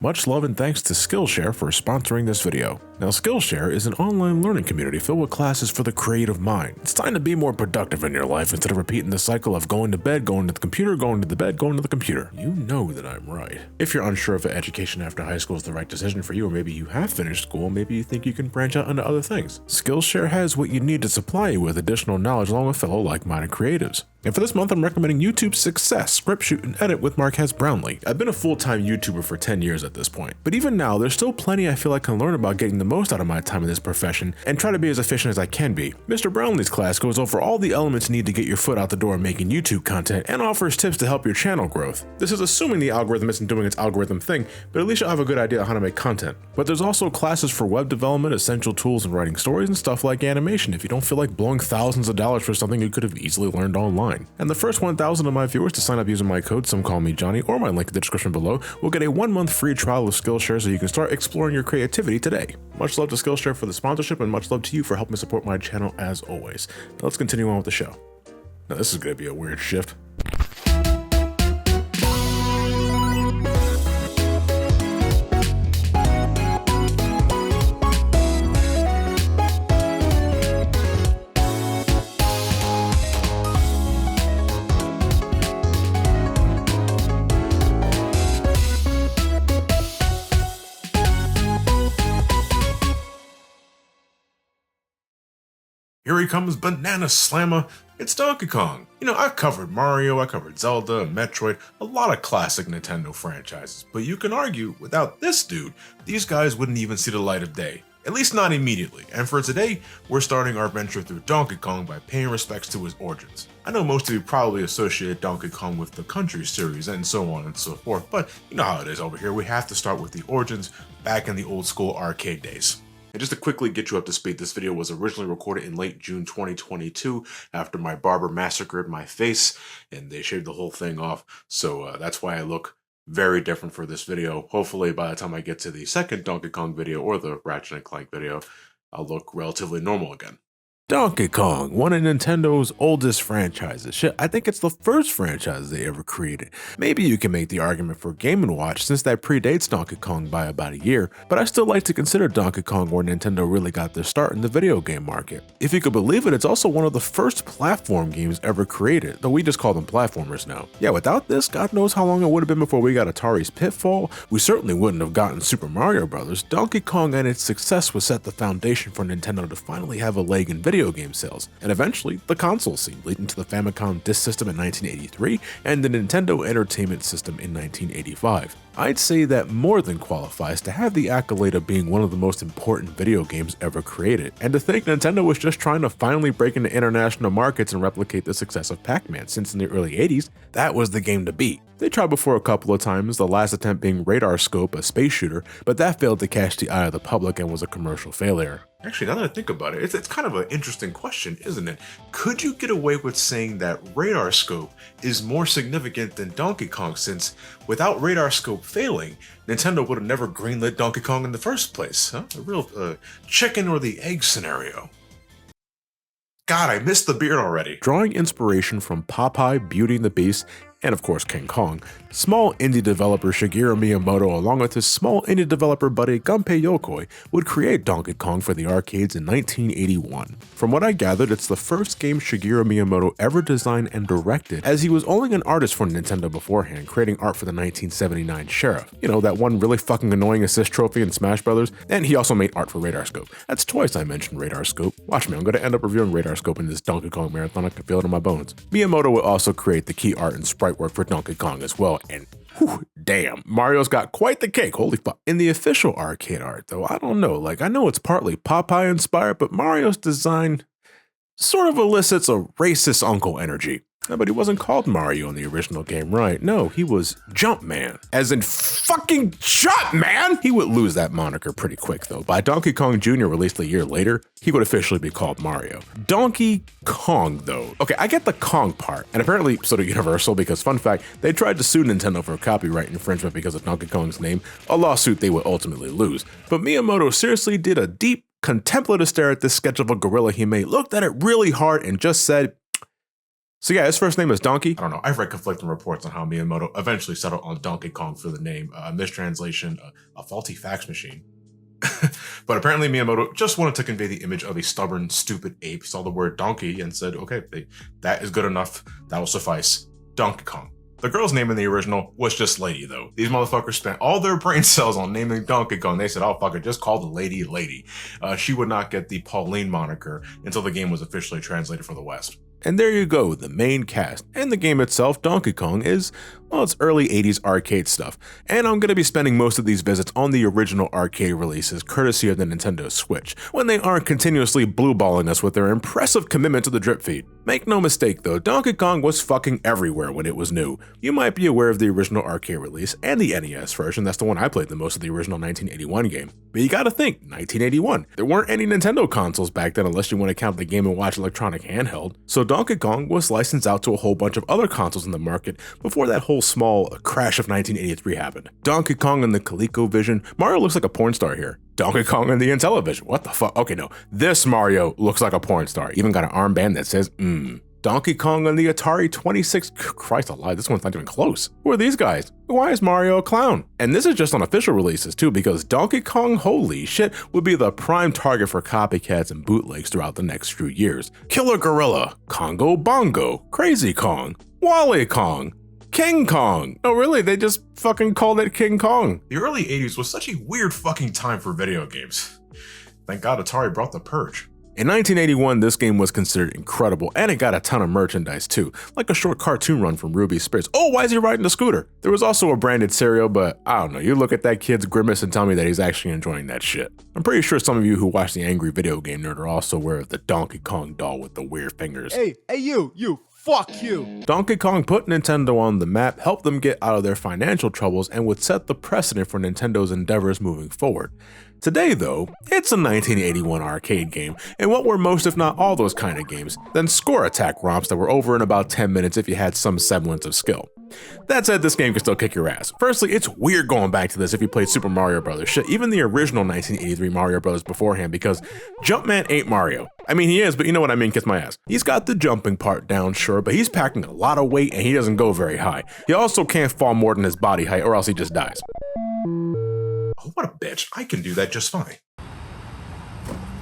Much love and thanks to Skillshare for sponsoring this video. Now, Skillshare is an online learning community filled with classes for the creative mind. It's time to be more productive in your life instead of repeating the cycle of going to bed, going to the computer, going to the bed, going to the computer. You know that I'm right. If you're unsure if education after high school is the right decision for you, or maybe you have finished school, maybe you think you can branch out into other things, Skillshare has what you need to supply you with additional knowledge along with fellow like-minded creatives. And for this month, I'm recommending YouTube Success, Script Shoot and Edit with Marquez Brownlee. I've been a full-time YouTuber for 10 years at this point, but even now, there's still plenty I feel I can learn about getting the most out of my time in this profession and try to be as efficient as I can be. Mr. Brownlee's class goes over all the elements you need to get your foot out the door making YouTube content and offers tips to help your channel growth. This is assuming the algorithm isn't doing its algorithm thing, but at least you'll have a good idea of how to make content. But there's also classes for web development, essential tools in writing stories, and stuff like animation if you don't feel like blowing thousands of dollars for something you could have easily learned online. And the first 1,000 of my viewers to sign up using my code Somecallmejohnny or my link in the description below will get a 1-month free trial of Skillshare so you can start exploring your creativity today. Much love to Skillshare for the sponsorship and much love to you for helping support my channel as always. Now let's continue on with the show. Now this is going to be a weird shift. Here he comes, Banana Slammer. It's Donkey Kong. You know, I covered Mario, I covered Zelda, Metroid, a lot of classic Nintendo franchises. But you can argue, without this dude, these guys wouldn't even see the light of day. At least not immediately. And for today, we're starting our venture through Donkey Kong by paying respects to his origins. I know most of you probably associate Donkey Kong with the Country series and so on and so forth, but you know how it is over here. We have to start with the origins back in the old school arcade days. And just to quickly get you up to speed, this video was originally recorded in late June 2022 after my barber massacred my face and they shaved the whole thing off. So that's why I look very different for this video. Hopefully by the time I get to the second Donkey Kong video or the Ratchet & Clank video, I'll look relatively normal again. Donkey Kong, one of Nintendo's oldest franchises. Shit, I think it's the first franchise they ever created. Maybe you can make the argument for Game & Watch since that predates Donkey Kong by about a year, but I still like to consider Donkey Kong where Nintendo really got their start in the video game market. If you could believe it, it's also one of the first platform games ever created, though we just call them platformers now. Yeah, without this, God knows how long it would have been before we got Atari's Pitfall. We certainly wouldn't have gotten Super Mario Bros. Donkey Kong and its success would set the foundation for Nintendo to finally have a leg in video game sales, and eventually the console scene, leading to the Famicom Disk System in 1983 and the Nintendo Entertainment System in 1985. I'd say that more than qualifies to have the accolade of being one of the most important video games ever created, and to think Nintendo was just trying to finally break into international markets and replicate the success of Pac-Man, since in the early 80s, that was the game to beat. They tried before a couple of times, the last attempt being Radar Scope, a space shooter, but that failed to catch the eye of the public and was a commercial failure. Actually, now that I think about it, it's kind of an interesting question, isn't it? Could you get away with saying that Radar Scope is more significant than Donkey Kong, since without Radar Scope failing, Nintendo would have never greenlit Donkey Kong in the first place? Huh? A real chicken or the egg scenario. God, I missed the beard already. Drawing inspiration from Popeye, Beauty and the Beast, and of course King Kong, small indie developer Shigeru Miyamoto along with his small indie developer buddy Gunpei Yokoi would create Donkey Kong for the arcades in 1981. From what I gathered, it's the first game Shigeru Miyamoto ever designed and directed, as he was only an artist for Nintendo beforehand, creating art for the 1979 Sheriff. You know, that one really fucking annoying assist trophy in Smash Brothers, and he also made art for Radar Scope. That's twice I mentioned Radar Scope. Watch me, I'm gonna end up reviewing Radar Scope in this Donkey Kong marathon. I can feel it in my bones. Miyamoto would also create the key art and sprite work for Donkey Kong as well, and whew, damn, Mario's got quite the cake, holy fuck. In the official arcade art though, I don't know, like I know it's partly Popeye inspired, but Mario's design sort of elicits a racist uncle energy. But he wasn't called Mario in the original game, right? No, he was Jumpman. As in fucking Jumpman! He would lose that moniker pretty quick though. By Donkey Kong Jr. released a year later, he would officially be called Mario. Donkey Kong though. Okay, I get the Kong part, and apparently so did Universal, because fun fact, they tried to sue Nintendo for copyright infringement because of Donkey Kong's name, a lawsuit they would ultimately lose. But Miyamoto seriously did a deep, contemplative stare at this sketch of a gorilla he made, looked at it really hard and just said, So yeah, his first name is Donkey. I don't know. I've read conflicting reports on how Miyamoto eventually settled on Donkey Kong for the name. A mistranslation, a faulty fax machine. But apparently Miyamoto just wanted to convey the image of a stubborn, stupid ape, saw the word donkey and said, okay, that is good enough. That will suffice. Donkey Kong. The girl's name in the original was just Lady, though. These motherfuckers spent all their brain cells on naming Donkey Kong. They said, oh, fuck it, just call the lady Lady. She would not get the Pauline moniker until the game was officially translated for the West. And there you go, the main cast. And the game itself, Donkey Kong, is, well, it's early 80s arcade stuff. And I'm going to be spending most of these visits on the original arcade releases, courtesy of the Nintendo Switch, when they aren't continuously blueballing us with their impressive commitment to the drip feed. Make no mistake though, Donkey Kong was fucking everywhere when it was new. You might be aware of the original arcade release and the NES version, that's the one I played the most of the original 1981 game. But you gotta think, 1981. There weren't any Nintendo consoles back then unless you want to count the Game & Watch electronic handheld. So Donkey Kong was licensed out to a whole bunch of other consoles in the market before that whole small crash of 1983 happened. Donkey Kong in the ColecoVision. Mario looks like a porn star here. Donkey Kong in the Intellivision. What the fuck? Okay, no. This Mario looks like a porn star. Even got an armband that says, Donkey Kong on the Atari 26. Christ alive, this one's not even close. Who are these guys? Why is Mario a clown? And this is just on official releases too, because Donkey Kong, holy shit, would be the prime target for copycats and bootlegs throughout the next few years. Killer Gorilla, Congo Bongo, Crazy Kong, Wally Kong, King Kong. No, really, they just fucking called it King Kong. The early 80s was such a weird fucking time for video games. Thank God Atari brought the purge. In 1981, this game was considered incredible, and it got a ton of merchandise too, like a short cartoon run from Ruby Spirits. Oh, why is he riding a scooter? There was also a branded cereal, but I don't know, you look at that kid's grimace and tell me that he's actually enjoying that shit. I'm pretty sure some of you who watch the Angry Video Game Nerd are also aware of the Donkey Kong doll with the weird fingers. Hey, you, fuck you. Donkey Kong put Nintendo on the map, helped them get out of their financial troubles, and would set the precedent for Nintendo's endeavors moving forward. Today, though, it's a 1981 arcade game, and what were most if not all those kind of games, then score attack romps that were over in about 10 minutes if you had some semblance of skill. That said, this game can still kick your ass. Firstly, it's weird going back to this if you played Super Mario Bros. Shit, even the original 1983 Mario Bros. Beforehand, because Jumpman ain't Mario. I mean, he is, but you know what I mean, kiss my ass. He's got the jumping part down, sure, but he's packing a lot of weight and he doesn't go very high. He also can't fall more than his body height or else he just dies. Oh, what a bitch. I can do that just fine.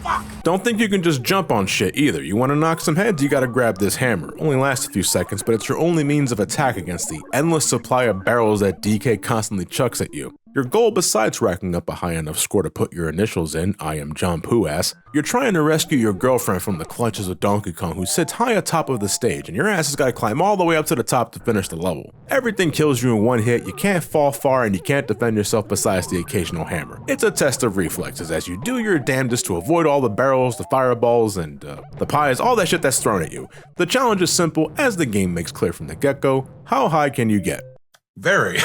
Fuck. Don't think you can just jump on shit either. You want to knock some heads, you gotta grab this hammer. Only lasts a few seconds, but it's your only means of attack against the endless supply of barrels that DK constantly chucks at you. Your goal, besides racking up a high enough score to put your initials in, I am John Pooh-ass, you're trying to rescue your girlfriend from the clutches of Donkey Kong, who sits high atop of the stage, and your ass has got to climb all the way up to the top to finish the level. Everything kills you in one hit, you can't fall far, and you can't defend yourself besides the occasional hammer. It's a test of reflexes as you do your damnedest to avoid all the barrels, the fireballs, and the pies, all that shit that's thrown at you. The challenge is simple, as the game makes clear from the get-go. How high can you get? Very.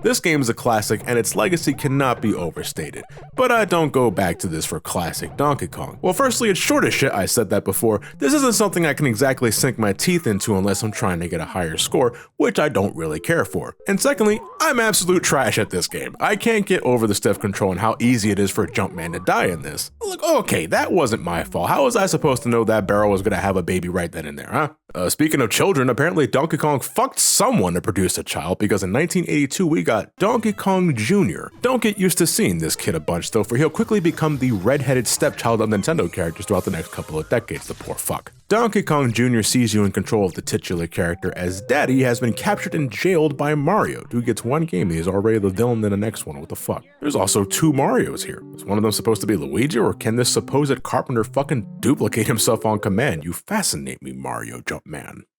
This game is a classic and its legacy cannot be overstated, but I don't go back to this for classic Donkey Kong. Well, firstly, it's short as shit, I said that before. This isn't something I can exactly sink my teeth into unless I'm trying to get a higher score, which I don't really care for. And secondly, I'm absolute trash at this game. I can't get over the stiff control and how easy it is for Jumpman to die in this. Look, okay, that wasn't my fault. How was I supposed to know that barrel was gonna have a baby right then and there, huh? Speaking of children, apparently Donkey Kong fucked someone to produce a child, because in 1982 we got Donkey Kong Jr. Don't get used to seeing this kid a bunch though, for he'll quickly become the red-headed stepchild of Nintendo characters throughout the next couple of decades, the poor fuck. Donkey Kong Jr. sees you in control of the titular character as Daddy has been captured and jailed by Mario. Dude gets one game, he is already the villain in the next one, what the fuck? There's also two Marios here. Is one of them supposed to be Luigi, or can this supposed carpenter fucking duplicate himself on command? You fascinate me, Mario Jumpman.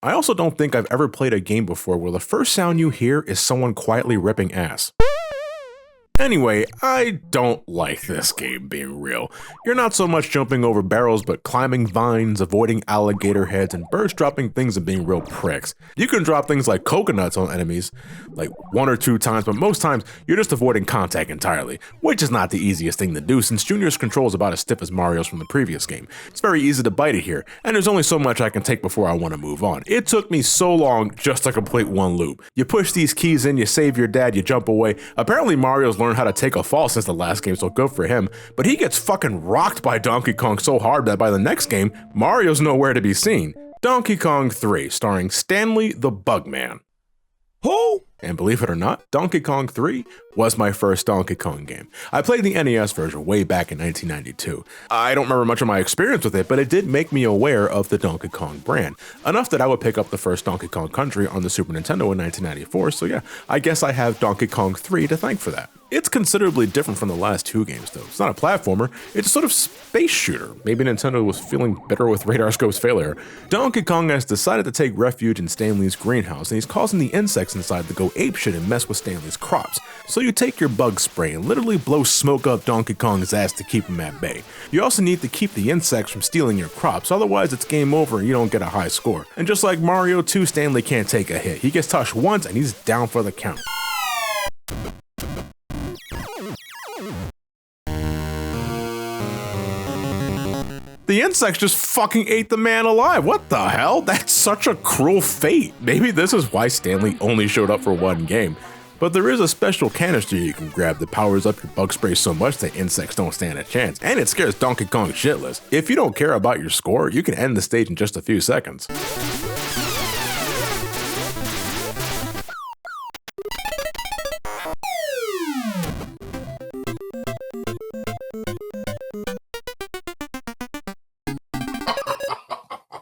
I also don't think I've ever played a game before where the first sound you hear is someone quietly ripping ass. Anyway, I don't like this game, being real. You're not so much jumping over barrels, but climbing vines, avoiding alligator heads, and burst dropping things and being real pricks. You can drop things like coconuts on enemies, like 1 or 2 times, but most times you're just avoiding contact entirely, which is not the easiest thing to do since Junior's control is about as stiff as Mario's from the previous game. It's very easy to bite it here, and there's only so much I can take before I want to move on. It took me so long just to complete one loop. You push these keys in, you save your dad, you jump away. Apparently Mario's learned how to take a fall since the last game, so good for him, but he gets fucking rocked by Donkey Kong so hard that by the next game, Mario's nowhere to be seen. Donkey Kong 3, starring Stanley the Bugman. Who? And believe it or not, Donkey Kong 3 was my first Donkey Kong game. I played the NES version way back in 1992. I don't remember much of my experience with it, but it did make me aware of the Donkey Kong brand, enough that I would pick up the first Donkey Kong Country on the Super Nintendo in 1994, so yeah, I guess I have Donkey Kong 3 to thank for that. It's considerably different from the last two games though. It's not a platformer, it's a sort of space shooter. Maybe Nintendo was feeling bitter with Radar Scope's failure. Donkey Kong has decided to take refuge in Stanley's greenhouse, and he's causing the insects inside to go apeshit and mess with Stanley's crops. So you take your bug spray and literally blow smoke up Donkey Kong's ass to keep him at bay. You also need to keep the insects from stealing your crops, otherwise it's game over and you don't get a high score. And just like Mario 2, Stanley can't take a hit. He gets touched once and he's down for the count. The insects just fucking ate the man alive. What the hell? That's such a cruel fate. Maybe this is why Stanley only showed up for one game. But there is a special canister you can grab that powers up your bug spray so much that insects don't stand a chance, and it scares Donkey Kong shitless. If you don't care about your score, you can end the stage in just a few seconds.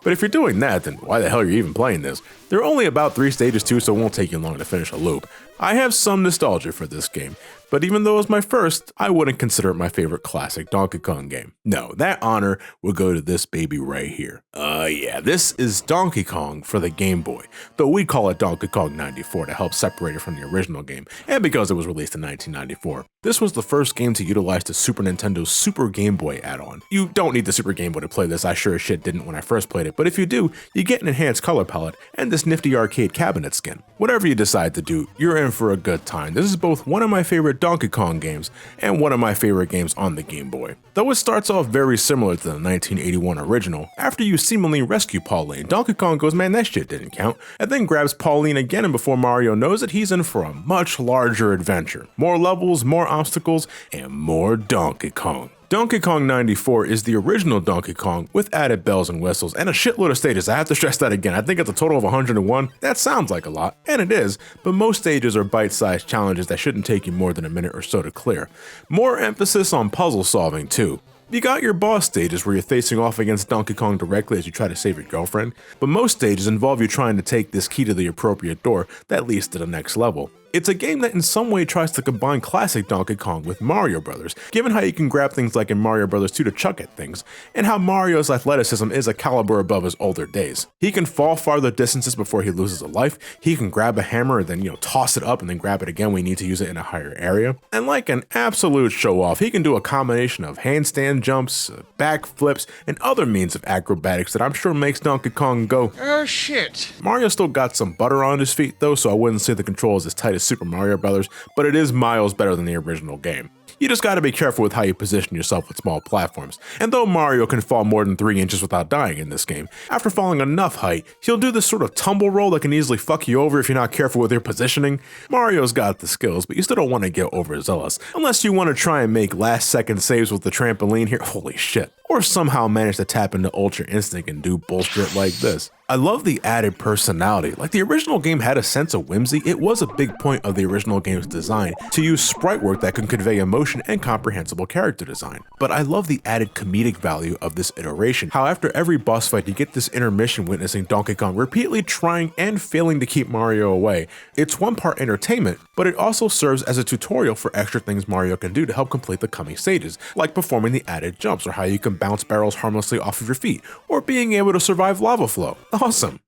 But if you're doing that, then why the hell are you even playing this? There are only about 3 stages too, so it won't take you long to finish a loop. I have some nostalgia for this game, but even though it was my first, I wouldn't consider it my favorite classic Donkey Kong game. No, that honor would go to this baby right here. Yeah, this is Donkey Kong for the Game Boy, though we call it Donkey Kong 94 to help separate it from the original game, and because it was released in 1994. This was the first game to utilize the Super Nintendo's Super Game Boy add-on. You don't need the Super Game Boy to play this, I sure as shit didn't when I first played it, but if you do, you get an enhanced color palette and this nifty arcade cabinet skin. Whatever you decide to do, you're in for a good time. This is both one of my favorite Donkey Kong games and one of my favorite games on the Game Boy. Though it starts off very similar to the 1981 original, after you seemingly rescue Pauline, Donkey Kong goes, man, that shit didn't count, and then grabs Pauline again, and before Mario knows it, he's in for a much larger adventure. More levels, more obstacles, and more Donkey Kong. Donkey Kong 94 is the original Donkey Kong with added bells and whistles and a shitload of stages. I have to stress that again. I think it's a total of 101. That sounds like a lot, and it is, but most stages are bite-sized challenges that shouldn't take you more than a minute or so to clear. More emphasis on puzzle solving too. You got your boss stages where you're facing off against Donkey Kong directly as you try to save your girlfriend, but most stages involve you trying to take this key to the appropriate door that leads to the next level. It's a game that in some way tries to combine classic Donkey Kong with Mario Bros, given how you can grab things like in Mario Bros 2 to chuck at things, and how Mario's athleticism is a caliber above his older days. He can fall farther distances before he loses a life, he can grab a hammer and then toss it up and then grab it again when you need to use it in a higher area, and like an absolute show-off, he can do a combination of handstand jumps, backflips, and other means of acrobatics that I'm sure makes Donkey Kong go, oh shit. Mario still got some butter on his feet though, so I wouldn't say the control is as tight as Super Mario Bros., but it is miles better than the original game. You just gotta be careful with how you position yourself with small platforms, and though Mario can fall more than 3 inches without dying in this game, after falling enough height, he'll do this sort of tumble roll that can easily fuck you over if you're not careful with your positioning. Mario's got the skills, but you still don't want to get overzealous, unless you want to try and make last second saves with the trampoline here, holy shit, or somehow manage to tap into Ultra Instinct and do bullshit like this. I love the added personality. Like the original game had a sense of whimsy, it was a big point of the original game's design to use sprite work that can convey emotion and comprehensible character design. But I love the added comedic value of this iteration, how after every boss fight you get this intermission witnessing Donkey Kong repeatedly trying and failing to keep Mario away. It's one part entertainment, but it also serves as a tutorial for extra things Mario can do to help complete the coming stages, like performing the added jumps or how you can bounce barrels harmlessly off of your feet, or being able to survive lava flow. Awesome.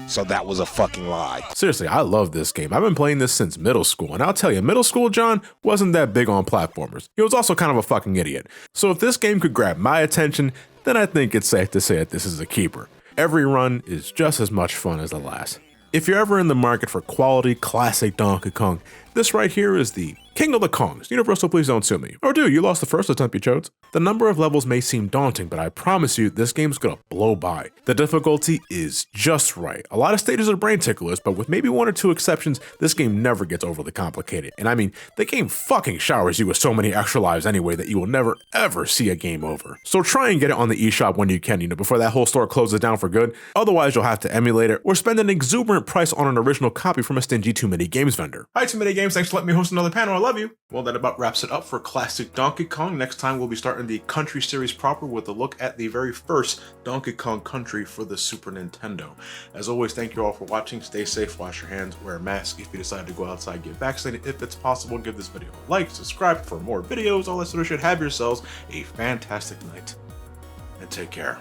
So that was a fucking lie. Seriously, I love this game. I've been playing this since middle school, and I'll tell you, middle school John wasn't that big on platformers. He was also kind of a fucking idiot. So if this game could grab my attention, then I think it's safe to say that this is a keeper. Every run is just as much fun as the last. If you're ever in the market for quality, classic Donkey Kong, this right here is the King of the Kongs, Universal, please don't sue me. Or do, you lost the first attempt, you chose. The number of levels may seem daunting, but I promise you, this game's gonna blow by. The difficulty is just right. A lot of stages are brain ticklers, but with maybe 1 or 2 exceptions, this game never gets overly complicated. And I mean, the game fucking showers you with so many extra lives anyway that you will never ever see a game over. So try and get it on the eShop when you can, before that whole store closes down for good. Otherwise, you'll have to emulate it or spend an exuberant price on an original copy from a stingy Too Many Games vendor. Hi, Too Many Games, thanks for letting me host another panel. I love you. Well, that about wraps it up for classic Donkey Kong. Next time, we'll be starting the Country series proper with a look at the very first Donkey Kong Country for the Super Nintendo. As always, thank you all for watching. Stay safe, wash your hands, wear a mask. If you decide to go outside, get vaccinated. If it's possible, give this video a like, subscribe for more videos, all that sort of shit. Have yourselves a fantastic night, and take care.